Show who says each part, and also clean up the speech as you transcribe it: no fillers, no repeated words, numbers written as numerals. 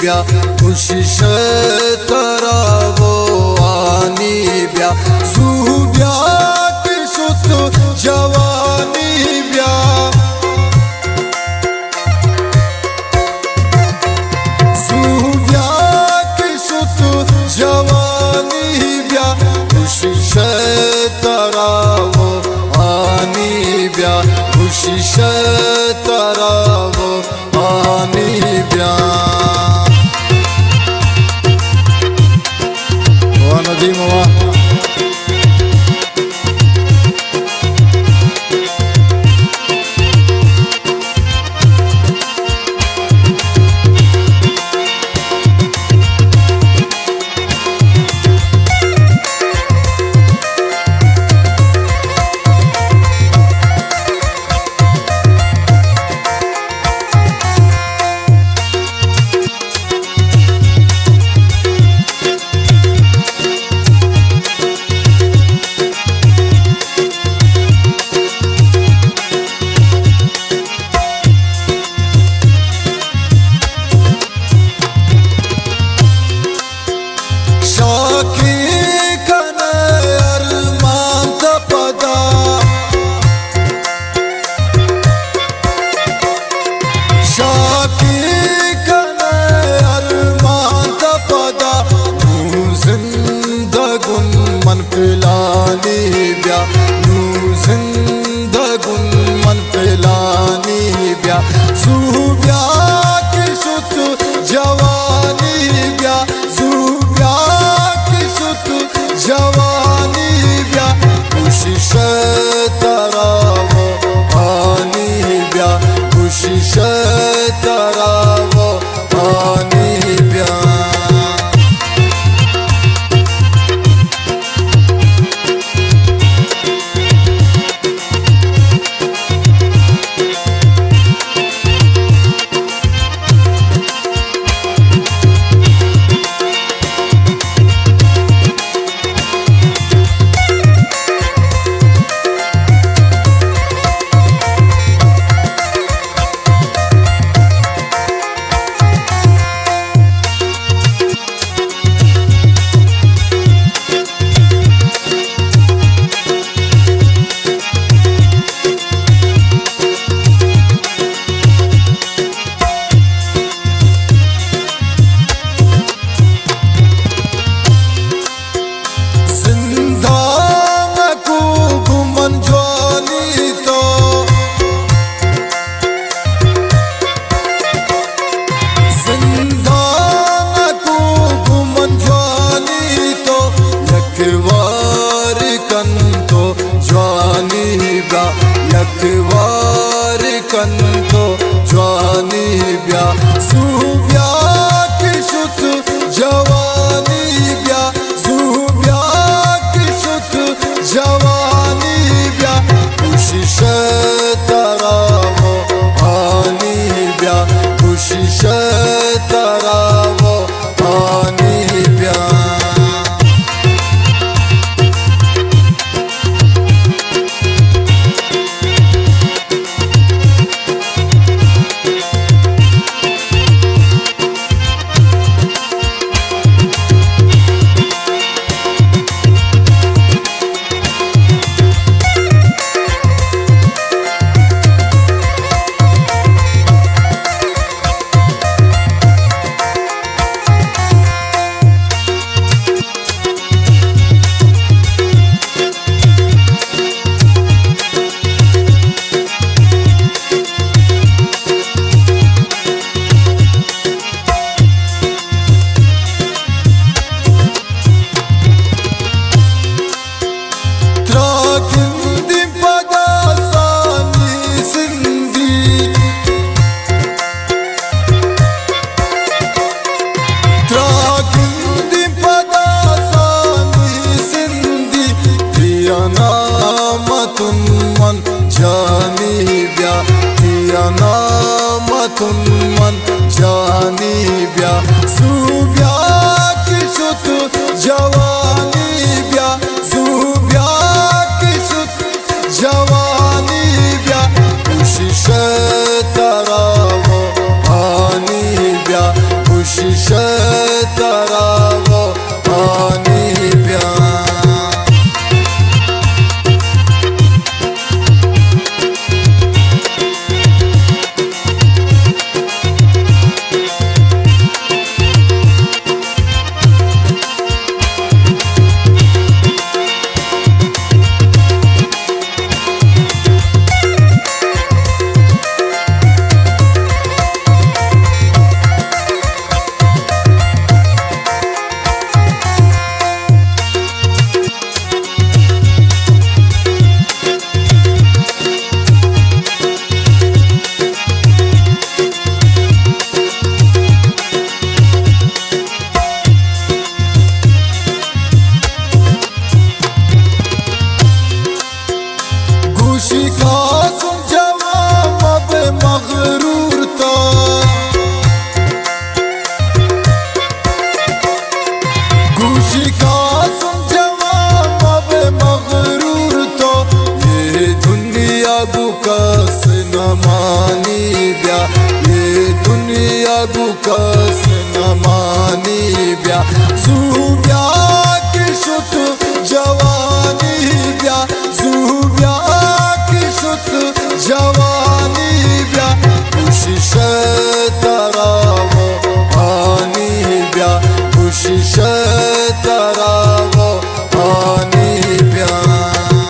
Speaker 1: ब्या खुशिश तरावो आनी ब्या सुब्या किशुत जवानी ब्या सुब्या किशुत जवानी ब्या खुशिश तरावो आनी ब्या खुशिश तरावो आनी ब्या नदीम पिलानी ब्या नू जिंदगुन मन पिलानी ब्या सुब्या किशुत जवानी ब्या सुब्या किशुत जवानी ब्या खुशिश तरावो आनी ब्या खुशिश तरावो आनी ब्या यकवार कंतो जवानी ब्या सुब्या किशुत जवानी ब्या सुब्या किशुत जवानी ब्या खुशिश तरावो आनी ब्या खुशिश तरावो आनी ब्या तुम मन जानी ब्या सुब्या किशुत जवानी ब्या सुब्या किशुत जवानी ब्या खुशिश तरावो आनी ब्या कोशिश तरावो आनी ब्या शिकासुम जवाब मगरूर तो शिकासुम जवाब मगरूर तो ये दुनिया बुकस न मानी ब्या ये दुनिया बुकस न मानी ब्या ज़ूब्या की शुत जवानी ब्या ज़ूब्या जवानी ब्या कोशिश तरावो आनी ब्या कोशिश तरावो